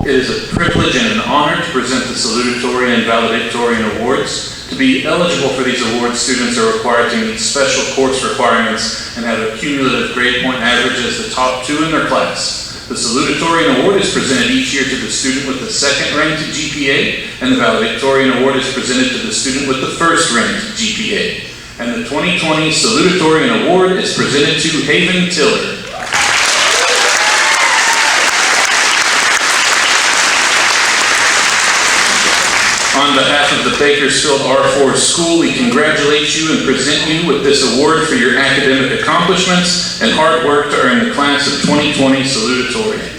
It is a privilege and an honor to present the salutatorian and valedictorian awards. To be eligible for these awards, students are required to meet special course requirements and have a cumulative grade point average as the top 2 in their class. The salutatorian award is presented each year to the student with the second-ranked GPA, and the valedictorian award is presented to the student with the first-ranked GPA. And the 2020 salutatorian award is presented to Haven Tiller. On behalf of the Bakersfield R4 School, we congratulate you and present you with this award for your academic accomplishments and hard work to earn the Class of 2020 salutatorian.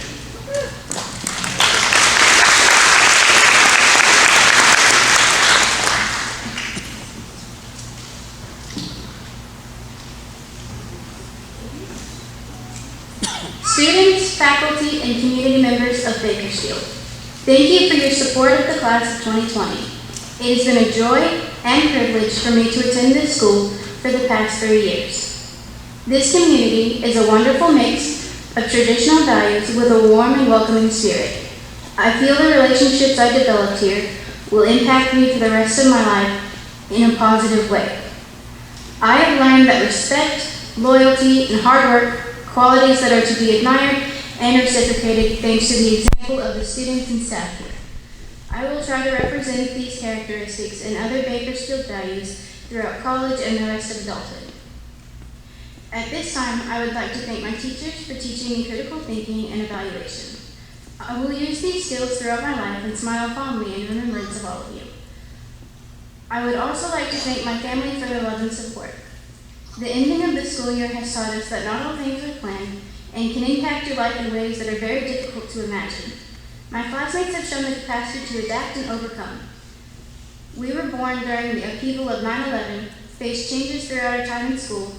Students, faculty, and community members of Bakersfield, thank you for your support of the Class of 2020. It has been a joy and privilege for me to attend this school for the past 3 years. This community is a wonderful mix of traditional values with a warm and welcoming spirit. I feel the relationships I developed here will impact me for the rest of my life in a positive way. I have learned that respect, loyalty, and hard work, qualities that are to be admired and reciprocated thanks to the example of the students and staff here. I will try to represent these characteristics and other Bakersfield values throughout college and the rest of adulthood. At this time, I would like to thank my teachers for teaching me critical thinking and evaluation. I will use these skills throughout my life and smile fondly in remembrance of all of you. I would also like to thank my family for their love and support. The ending of the school year has taught us that not all things are planned and can impact your life in ways that are very difficult to imagine. My classmates have shown the capacity to adapt and overcome. We were born during the upheaval of 9/11, faced changes throughout our time in school,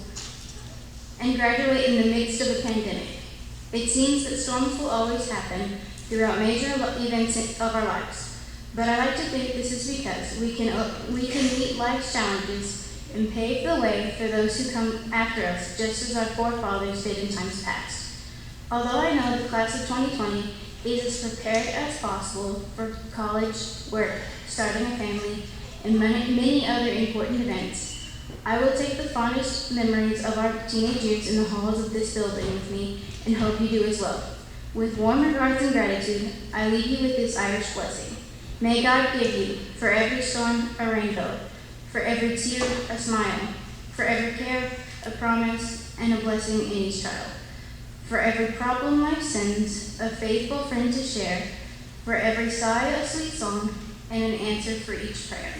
and graduate in the midst of a pandemic. It seems that storms will always happen throughout major events of our lives, but I like to think this is because we can meet life's challenges and pave the way for those who come after us, just as our forefathers did in times past. Although I know the Class of 2020 is as prepared as possible for college, work, starting a family, and many other important events, I will take the fondest memories of our teenage years in the halls of this building with me and hope you do as well. With warm regards and gratitude, I leave you with this Irish blessing. May God give you, for every storm, a rainbow, for every tear, a smile, for every care, a promise, and a blessing in each child. For every problem life sends, a faithful friend to share, for every sigh, a sweet song, and an answer for each prayer.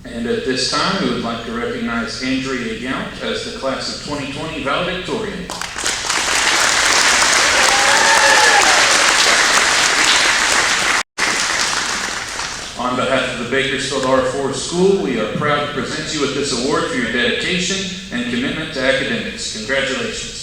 And at this time, we would like to recognize Andrea Yount as the Class of 2020 valedictorian. On behalf of the Bakersfield R4 School, we are proud to present you with this award for your dedication and commitment to academics. Congratulations.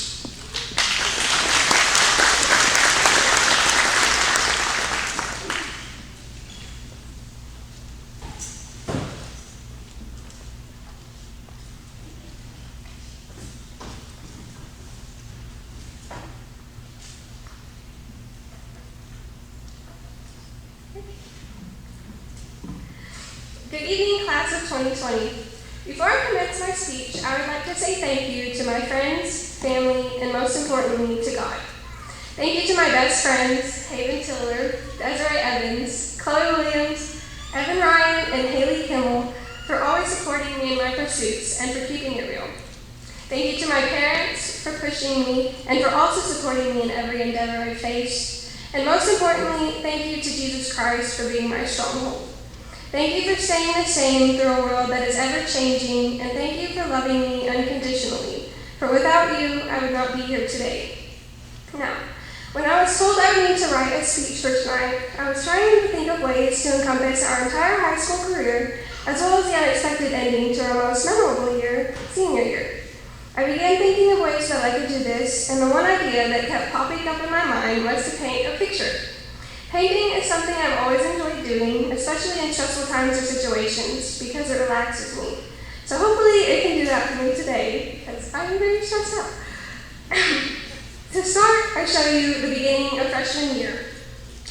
Good evening, Class of 2020. Before I commence my speech, I would like to say thank you to my friends, family, and most importantly, to God. Thank you to my best friends, Haven Tiller, Desiree Evans, Chloe Williams, Evan Ryan, and Haley Kimmel for always supporting me in my pursuits and for keeping it real. Thank you to my parents for pushing me and for also supporting me in every endeavor I faced. And most importantly, thank you to Jesus Christ for being my stronghold. Thank you for staying the same through a world that is ever changing, and thank you for loving me unconditionally. For without you, I would not be here today. Now, when I was told I would need to write a speech for tonight, I was trying to think of ways to encompass our entire high school career, as well as the unexpected ending to our most memorable year, senior year. I began thinking of ways that I could do this, and the one idea that kept popping up in my mind was to paint a picture. Painting is something I've always enjoyed doing, especially in stressful times or situations, because it relaxes me. So hopefully it can do that for me today, because I'm very stressed out. To start, I show you the beginning of freshman year.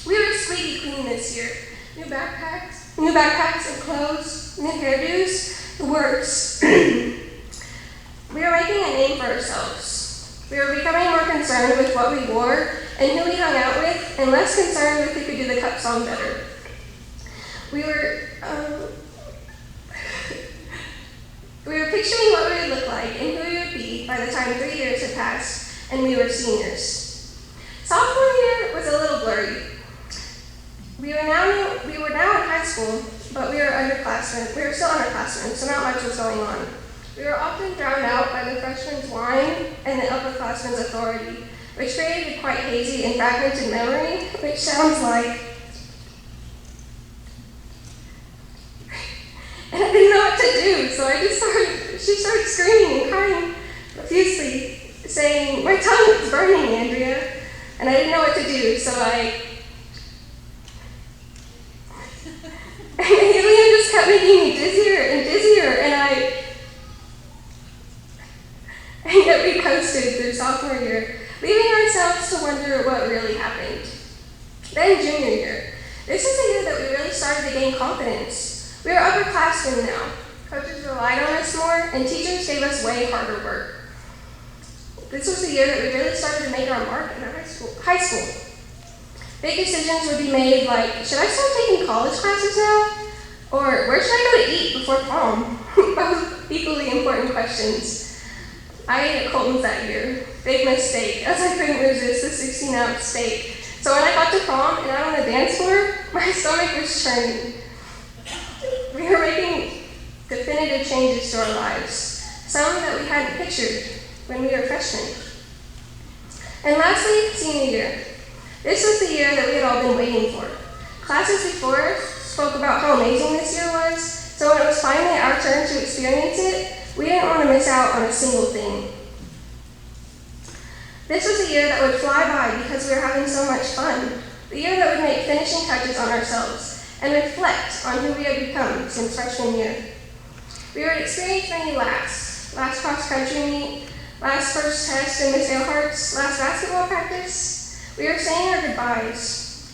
We were squeaky clean this year. New backpacks and clothes, new hairdos, the works. We were making a name for ourselves. We were becoming more concerned with what we wore and who we hung out with, and less concerned with who could do the cup song better. We were picturing what we would look like and who we would be by the time 3 years had passed and we were seniors. Sophomore year was a little blurry. We were now in high school, but we were still underclassmen, so not much was going on. We were often drowned out by the freshmen's whine and the upperclassmen's authority, which created a quite hazy and fragmented memory, which sounds like... And I didn't know what to do, so she started screaming and crying profusely, saying, "My tongue is burning, Andrea." And I didn't know what to do, so and the helium just kept making me dizzier and dizzier, and yet we coasted through sophomore year, leaving ourselves to wonder what really happened. Then junior year. This is the year that we really started to gain confidence. We were upperclassmen now. Coaches relied on us more, and teachers gave us way harder work. This was the year that we really started to make our mark in our high school. Big decisions would be made like, should I start taking college classes now? Or where should I go to eat before prom? Both equally important questions. I ate at Colton's that year. Big mistake, as I couldn't resist the 16-ounce steak. So when I got to prom and out on the dance floor, my stomach was churning. We were making definitive changes to our lives, some that we hadn't pictured when we were freshmen. And lastly, senior year. This was the year that we had all been waiting for. Classes before us spoke about how amazing this year was, so when it was finally our turn to experience it, we didn't want to miss out on a single thing. This was a year that would fly by because we were having so much fun. The year that would make finishing touches on ourselves and reflect on who we had become since freshman year. We would experience many last cross-country meet, last first test in Miss Earhart's, last basketball practice. We were saying our goodbyes.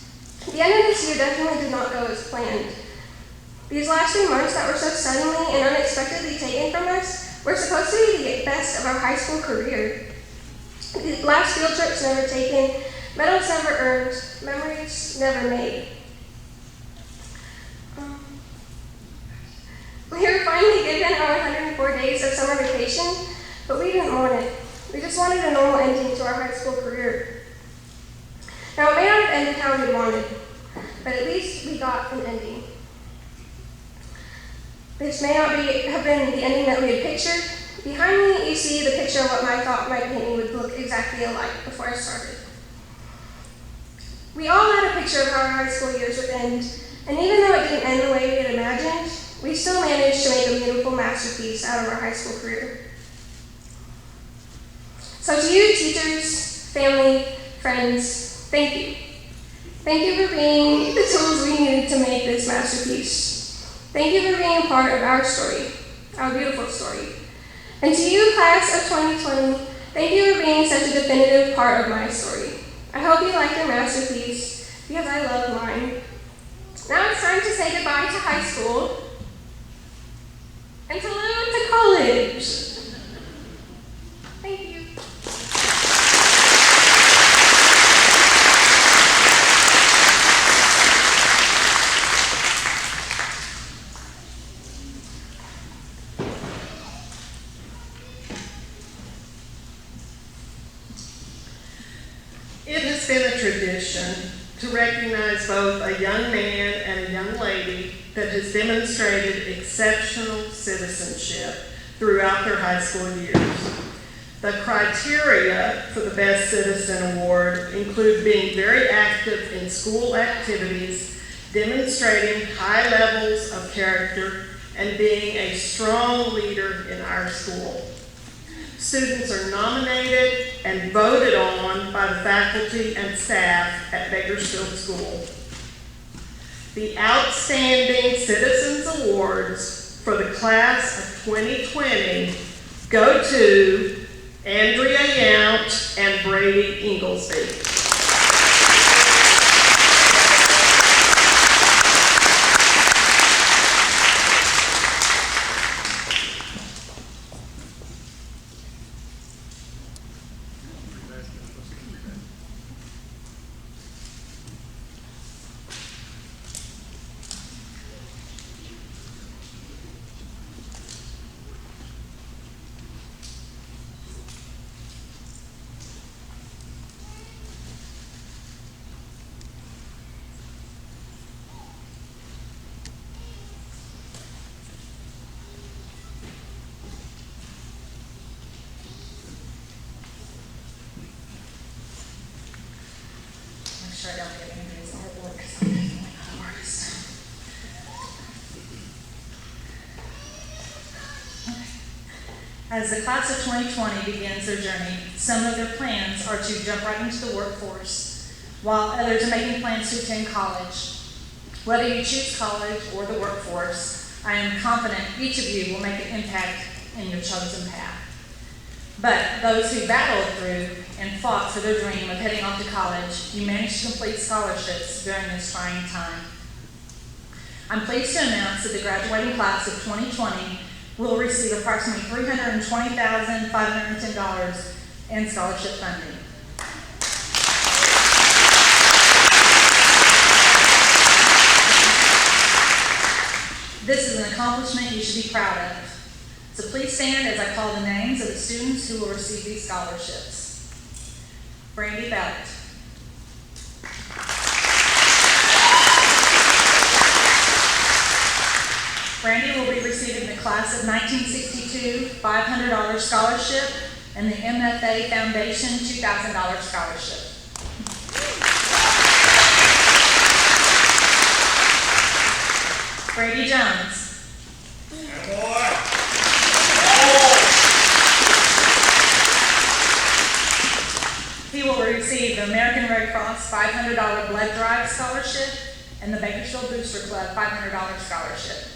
The end of this year definitely did not go as planned. These last 3 months that were so suddenly and unexpectedly taken from us were supposed to be the best of our high school career. The last field trips never taken, medals never earned, memories never made. We were finally given our 104 days of summer vacation, but we didn't want it. We just wanted a normal ending to our high school career. Now, it may not have ended how we wanted, but at least we got an ending. This may not have been the ending that we had pictured. Behind me, you see the picture of what I thought my painting would look exactly alike before I started. We all had a picture of how our high school years would end, and even though it didn't end the way we had imagined, we still managed to make a beautiful masterpiece out of our high school career. So to you, teachers, family, friends, thank you. Thank you for being the tools we needed to make this masterpiece. Thank you for being a part of our story, our beautiful story. And to you, class of 2020, thank you for being such a definitive part of my story. I hope you like your masterpiece, because I love mine. Now it's time to say goodbye to high school and to live to college. Thank you. It has been a tradition to recognize both a young man and a young lady that has demonstrated exceptional citizenship throughout their high school years. The criteria for the Best Citizen Award include being very active in school activities, demonstrating high levels of character, and being a strong leader in our school. Students are nominated and voted on by the faculty and staff at Bakersfield School. The Outstanding Citizens Awards for the class of 2020 go to Andrea Yount and Brady Inglesby. Make sure I don't get anybody's artwork because I'm definitely not an artist. As the class of 2020 begins their journey, some of their plans are to jump right into the workforce, while others are making plans to attend college. Whether you choose college or the workforce, I am confident each of you will make an impact in your chosen path. But those who battled through and fought for their dream of heading off to college, you managed to complete scholarships during this trying time. I'm pleased to announce that the graduating class of 2020 will receive approximately $320,510 in scholarship funding. This is an accomplishment you should be proud of. So please stand as I call the names of the students who will receive these scholarships. Brandy Ballot. Brandy will be receiving the class of 1962 $500 scholarship and the MFA Foundation $2,000 scholarship. Brady Jones. He will receive the American Red Cross $500 blood drive scholarship and the Bakersfield Booster Club $500 scholarship.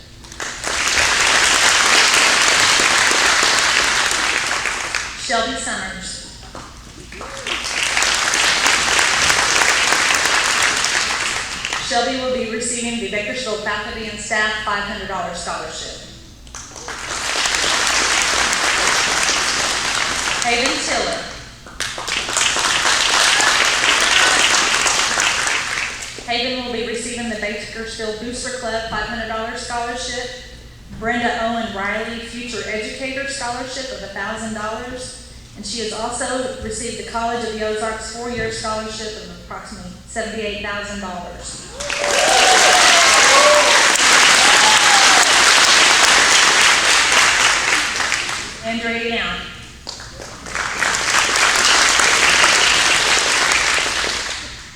Shelby Summers. Shelby will be receiving the Bakersfield Faculty and Staff $500 scholarship. Hayden Tiller. Hayden will be receiving the Bakersfield Booster Club $500 scholarship, Brenda Owen Riley Future Educator Scholarship of $1,000, and she has also received the College of the Ozarks 4-year scholarship of approximately $78,000. Andrea Young.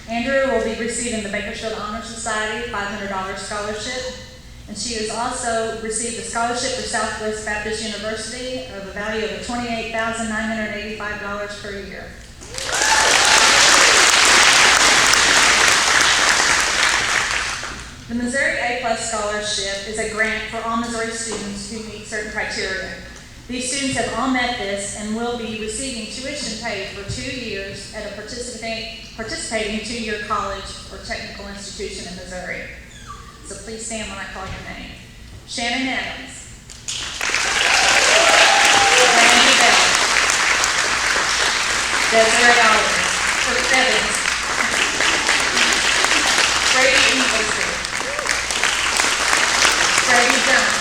Andrea will be receiving the Bakersfield Honor Society $500 scholarship, and she has also received a scholarship for Southwest Baptist University of a value of $28,985 per year. The Missouri A+ Scholarship is a grant for all Missouri students who meet certain criteria. These students have all met this and will be receiving tuition paid for 2 years at a participating 2-year college or technical institution in Missouri. So please stand when I call your name. Shannon Adams. Randy Bell. Desiree Evans. Brady Inglesby. Brady Jones.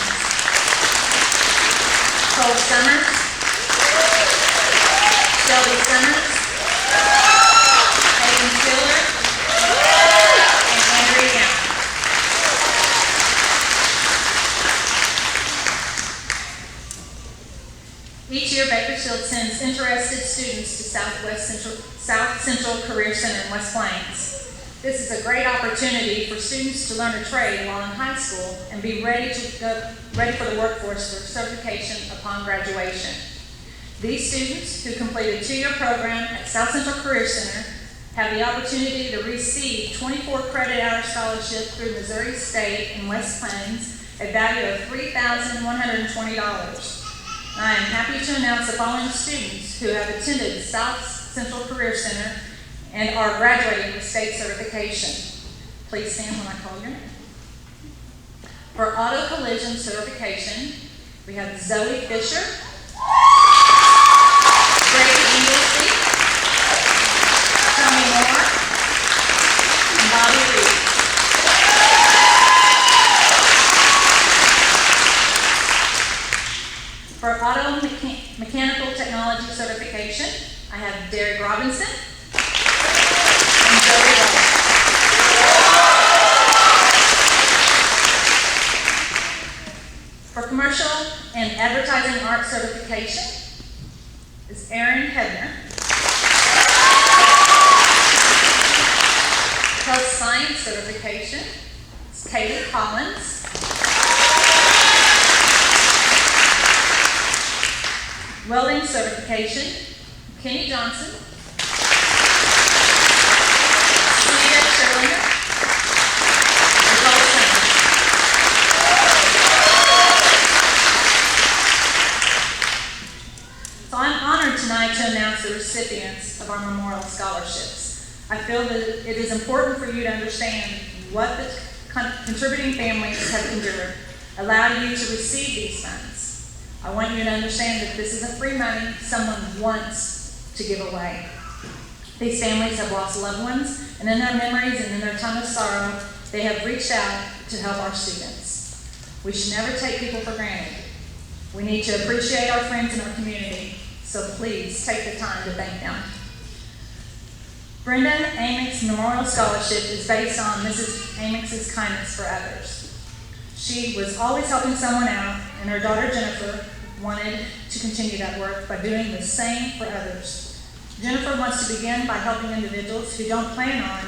Cole Summers. Shelby Summers. Hayden Tiller. And Andrea Young. Each year, Bakersfield sends interested students to South Central Career Center in West Plains. This is a great opportunity for students to learn a trade while in high school and be ready for the workforce for certification upon graduation. These students who complete a 2-year program at South Central Career Center have the opportunity to receive 24 credit hour scholarship through Missouri State and West Plains, a value of $3,120. I am happy to announce the following students who have attended the South Central Career Center and are graduating with state certification. Please stand when I call your name. For auto collision certification, we have Zoe Fisher, Brady Inglesby, Tony Moore, and Bobby Reed. For auto mechanical technology certification, I have Derek Robinson and Joey Roberts. For commercial and advertising art certification is Aaron Hebner. Health science certification is Kaylee Collins. Welding certification, Kenny Johnson. Celia Sherlinger. Nicole Sanders. So I'm honored tonight to announce the recipients of our memorial scholarships. I feel that it is important for you to understand what the contributing families have endured, allow you to receive these funds. I want you to understand that this isn't free money someone wants to give away. These families have lost loved ones, and in their memories and in their time of sorrow, they have reached out to help our students. We should never take people for granted. We need to appreciate our friends in our community, so please take the time to thank them. Brenda Amick's Memorial Scholarship is based on Mrs. Amick's kindness for others. She was always helping someone out, and her daughter Jennifer wanted to continue that work by doing the same for others. Jennifer wants to begin by helping individuals who don't plan on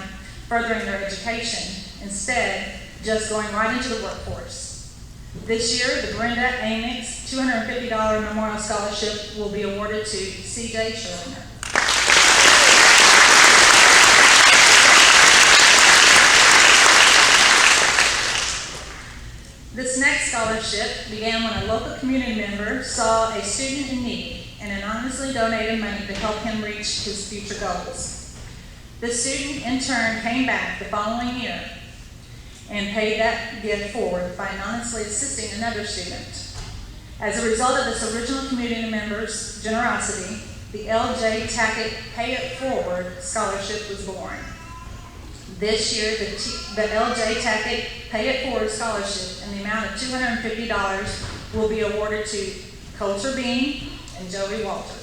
furthering their education, instead just going right into the workforce. This year, the Brenda Amick's $250 Memorial Scholarship will be awarded to C.J. Sherlinger. This next scholarship began when a local community member saw a student in need and anonymously donated money to help him reach his future goals. The student in turn came back the following year and paid that gift forward by anonymously assisting another student. As a result of this original community member's generosity, the L.J. Tackett Pay It Forward Scholarship was born. This year, the L.J. Tackett Pay It Forward Scholarship in the amount of $250 will be awarded to Coulter Bean and Joey Walter.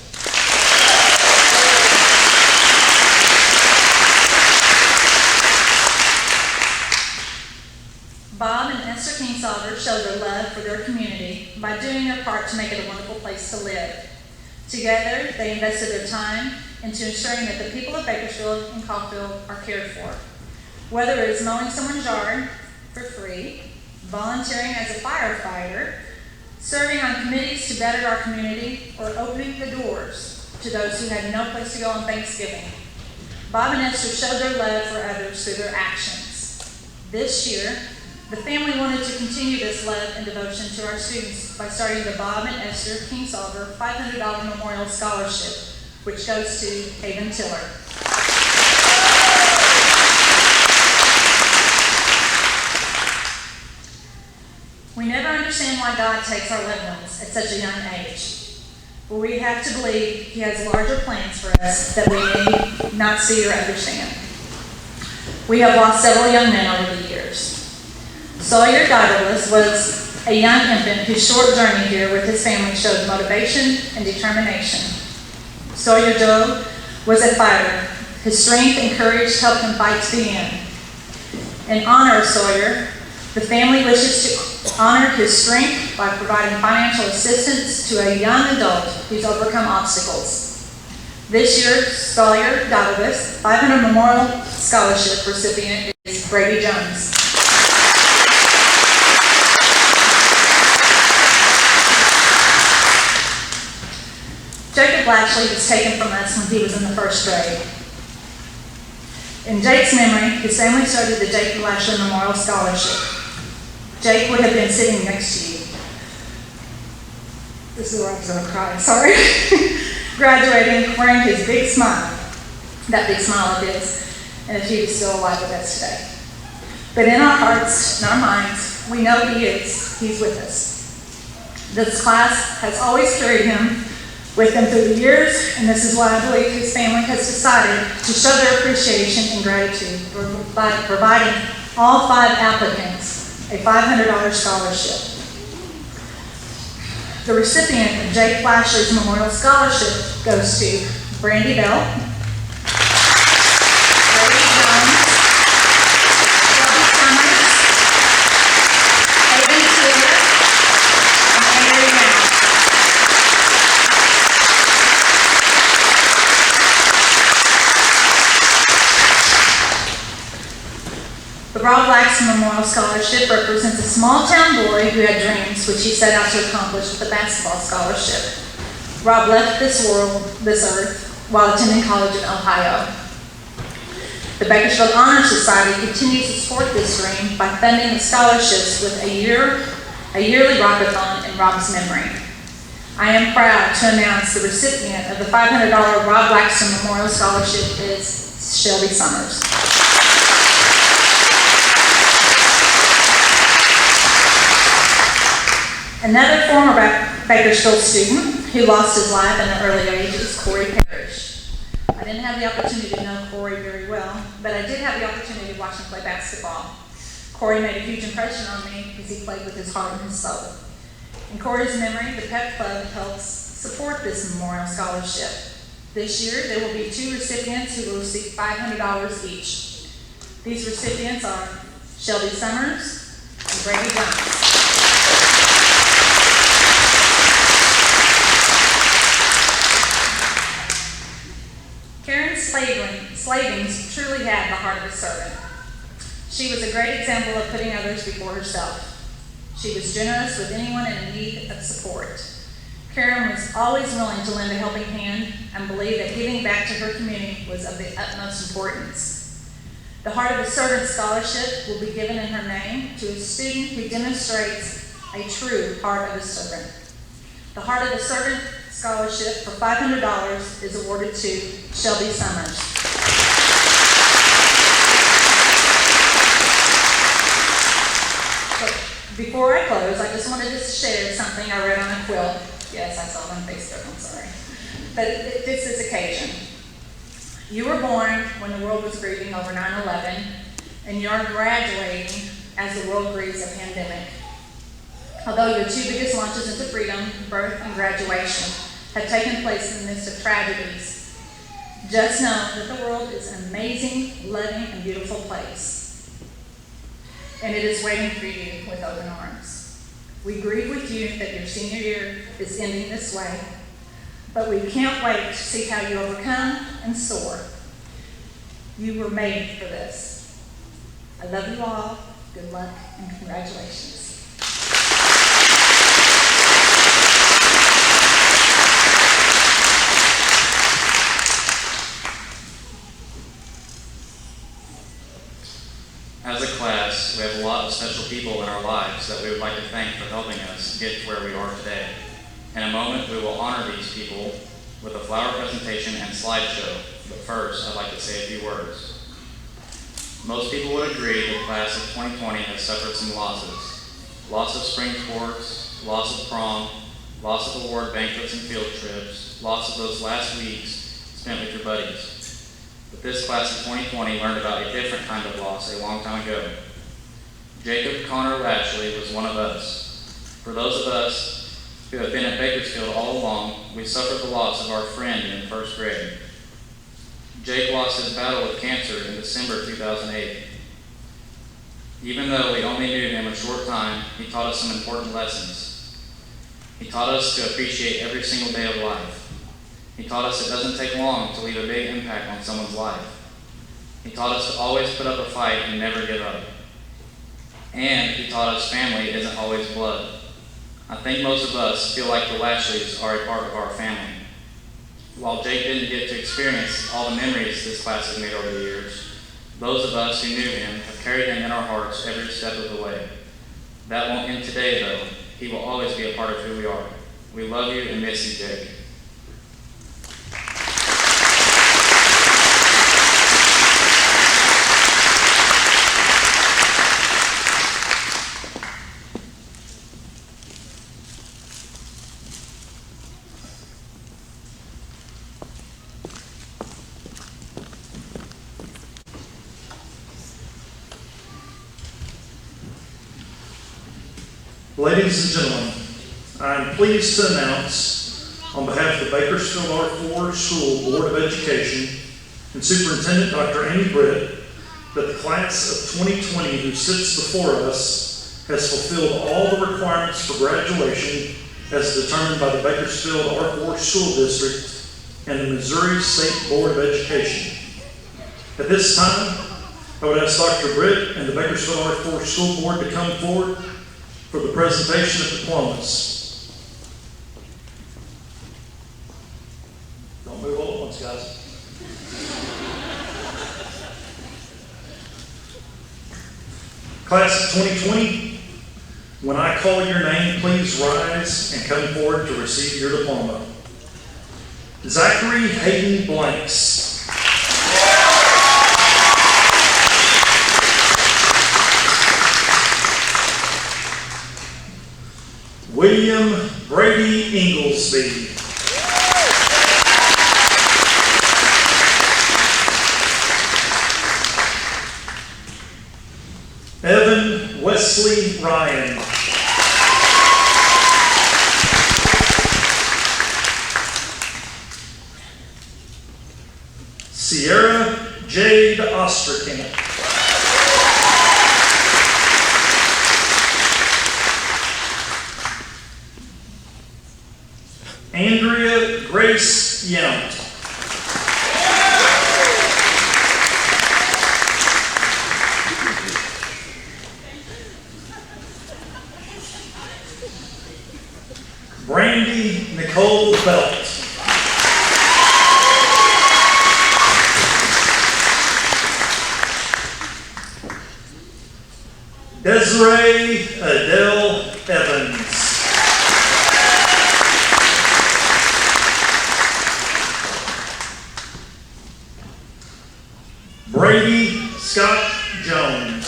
Bob and Esther Kingsolver showed their love for their community by doing their part to make it a wonderful place to live. Together, they invested their time into ensuring that the people of Bakersfield and Caulfield are cared for. Whether it is mowing someone's yard for free, volunteering as a firefighter, serving on committees to better our community, or opening the doors to those who had no place to go on Thanksgiving, Bob and Esther showed their love for others through their actions. This year, the family wanted to continue this love and devotion to our students by starting the Bob and Esther Kingsolver $500 Memorial Scholarship, which goes to Haven Tiller. We never understand why God takes our loved ones at such a young age. But we have to believe He has larger plans for us that we may not see or understand. We have lost several young men over the years. Sawyer Douglas was a young infant whose short journey here with his family showed motivation and determination. Sawyer Joe was a fighter. His strength and courage helped him fight to the end. In honor of Sawyer, the family wishes to honor his strength by providing financial assistance to a young adult who's overcome obstacles. This year, Sawyer Douglas $500 Memorial Scholarship recipient is Brady Jones. Jacob Latchley was taken from us when he was in the first grade. In Jake's memory, his family started the Jake Lashley Memorial Scholarship. Jake would have been sitting next to you. This is where I was going to cry, sorry. Graduating, wearing his big smile, that big smile of his, and if he was still alive with us today. But in our hearts, in our minds, we know he is. He's with us. This class has always carried him with them through the years, and this is why I believe his family has decided to show their appreciation and gratitude by providing all 5 applicants a $500 scholarship. The recipient of Jake Lashley's Memorial Scholarship goes to Brandy Bell, Brady Jones, Shelby Summers, Hayden Taylor, and Avery Knapp. The Rob Laxton Memorial Scholarship represents a small town boy who had dreams which he set out to accomplish with the basketball scholarship. Rob left this earth, while attending college in Ohio. The Bakersfield Honor Society continues to support this dream by funding the scholarships with a yearly rockathon in Rob's memory. I am proud to announce the recipient of the $500 Rob Laxton Memorial Scholarship is Shelby Summers. Another former Bakersfield student who lost his life in the early age is Corey Parrish. I didn't have the opportunity to know Corey very well, but I did have the opportunity to watch him play basketball. Corey made a huge impression on me because he played with his heart and his soul. In Corey's memory, the Pep Club helps support this memorial scholarship. This year, there will be 2 recipients who will receive $500 each. These recipients are Shelby Summers and Brady Jones. Karen Slavings truly had the heart of a servant. She was a great example of putting others before herself. She was generous with anyone in need of support. Karen was always willing to lend a helping hand and believed that giving back to her community was of the utmost importance. The Heart of a Servant Scholarship will be given in her name to a student who demonstrates a true heart of a servant. The Heart of a Servant Scholarship for $500 is awarded to Shelby Summers. So before I close, I just wanted to share something I read on a quilt. Yes, I saw it on Facebook, I'm sorry. But it fits this occasion. You were born when the world was grieving over 9/11, and you're graduating as the world grieves a pandemic. Although your 2 biggest launches into freedom, birth and graduation, have taken place in the midst of tragedies, just know that the world is an amazing, loving, and beautiful place. And it is waiting for you with open arms. We grieve with you that your senior year is ending this way, but we can't wait to see how you overcome and soar. You were made for this. I love you all. Good luck and congratulations. As a class, we have a lot of special people in our lives that we would like to thank for helping us get to where we are today. In a moment, we will honor these people with a flower presentation and slideshow, but first, I'd like to say a few words. Most people would agree the class of 2020 has suffered some losses. Loss of spring sports, loss of prom, loss of award banquets and field trips, loss of those last weeks spent with your buddies. But this class of 2020 learned about a different kind of loss a long time ago. Jacob Connor Lashley was one of us. For those of us who have been at Bakersfield all along, we suffered the loss of our friend in 1st grade. Jake lost his battle with cancer in December 2008. Even though we only knew him a short time, he taught us some important lessons. He taught us to appreciate every single day of life. He taught us it doesn't take long to leave a big impact on someone's life. He taught us to always put up a fight and never give up. And he taught us family isn't always blood. I think most of us feel like the Lashleys are a part of our family. While Jake didn't get to experience all the memories this class has made over the years, Those of us who knew him have carried him in our hearts every step of the way. That won't end today, though. He will always be a part of who we are. We love you and miss you, Jake. Ladies and gentlemen, I am pleased to announce, on behalf of the Bakersfield R4 School Board of Education and Superintendent Dr. Amy Britt, that the class of 2020 who sits before us has fulfilled all the requirements for graduation as determined by the Bakersfield R4 School District and the Missouri State Board of Education. At this time, I would ask Dr. Britt and the Bakersfield R4 School Board to come forward for the presentation of diplomas. Don't move all at once, guys. Class of 2020, when I call your name, please rise and come forward to receive your diploma. Zachary Hayden Blanks. William Brady Inglesby. Evan Wesley Ryan. Sierra Jade Osterkamp. Andrea Grace Yount. Brandy Nicole Belt. Desiree Adele Evans. Brady Scott Jones.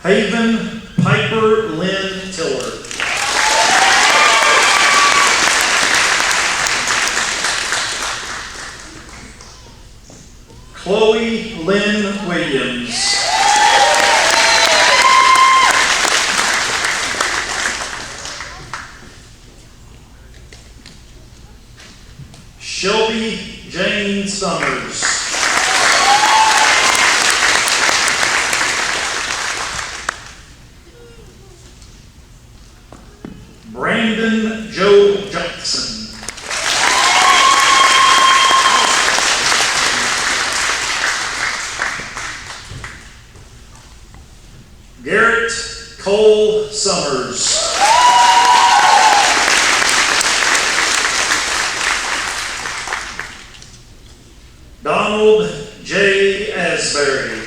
Haven Piper Lynn Tiller. Chloe Lynn Williams. Shelby Jane Summers. Brandon Joe Johnson. Garrett Cole Summers. Donald J. Asbury.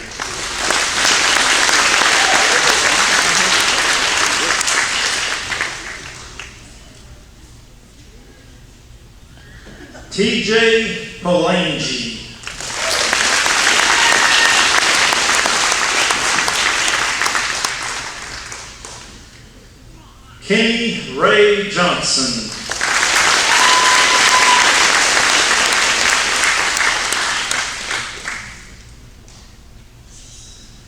TJ Polangi. Kenny Ray Johnson.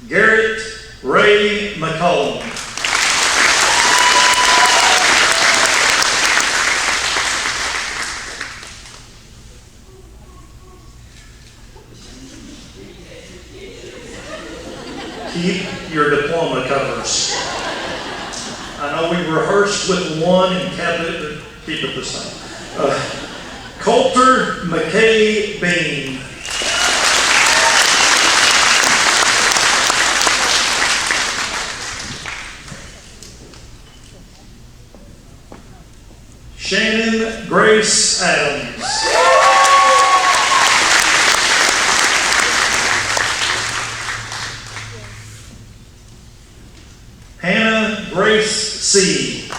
Garrett Ray McCollum. Keep your diploma covers. I know we rehearsed with one and kept it, keep it this time. Coulter McKay Bean. Shannon Grace Adams. Hannah Grace C.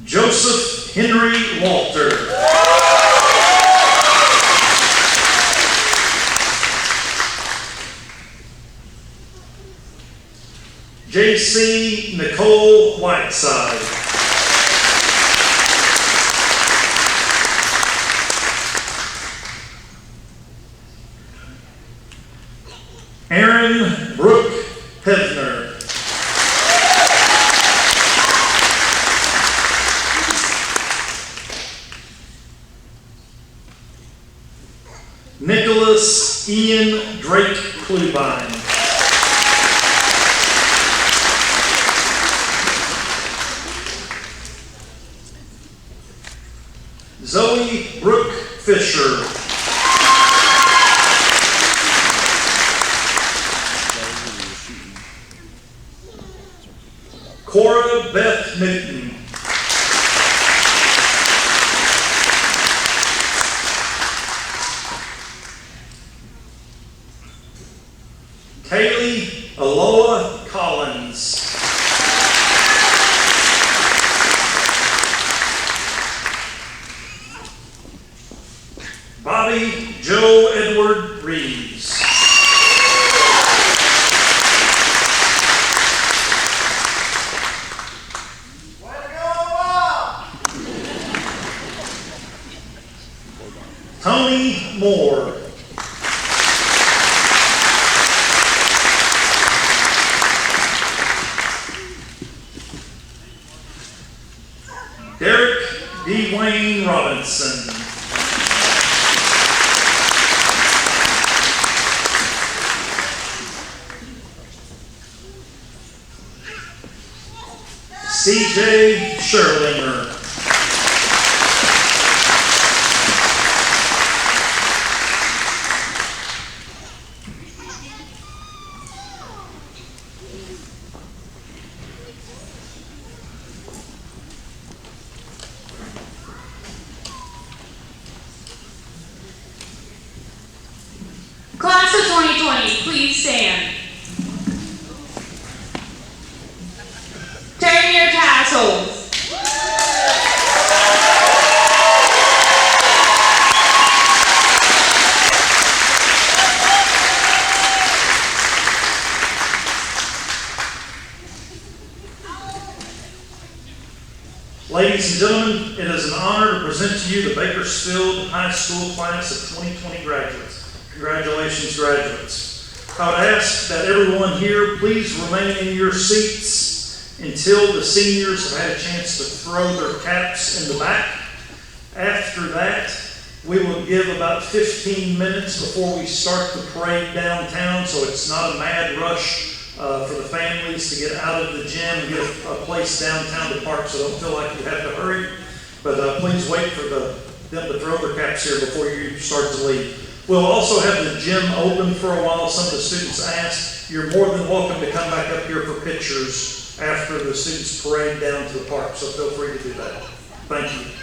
Joseph Henry Walter. J.C. Nicole Whiteside. Aaron Brooke Hevner. Nicholas Ian Drake Klubine. Zoe Brooke Fisher. Cora Beth Newton. Kaylee Aloha Collins. Bobby Joe Edward Reeves. Tony Moore. Derek D. Wayne Robinson. C.J. Sherlinger. Class of 2020, please stand. Turn your tassels. Ladies and gentlemen, it is an honor to present to you the Bakersfield High School Class of 2020 graduates. Congratulations, graduates. I would ask that everyone here please remain in your seats until the seniors have had a chance to throw their caps in the back. After that, we will give about 15 minutes before we start the parade downtown, so it's not a mad rush for the families to get out of the gym and get a place downtown to park, so don't feel like you have to hurry. But please wait for them to throw their caps here before you start to leave. We'll also have the gym open for a while. Some of the students asked. You're more than welcome to come back up here for pictures after the students parade down to the park, so feel free to do that. Thank you.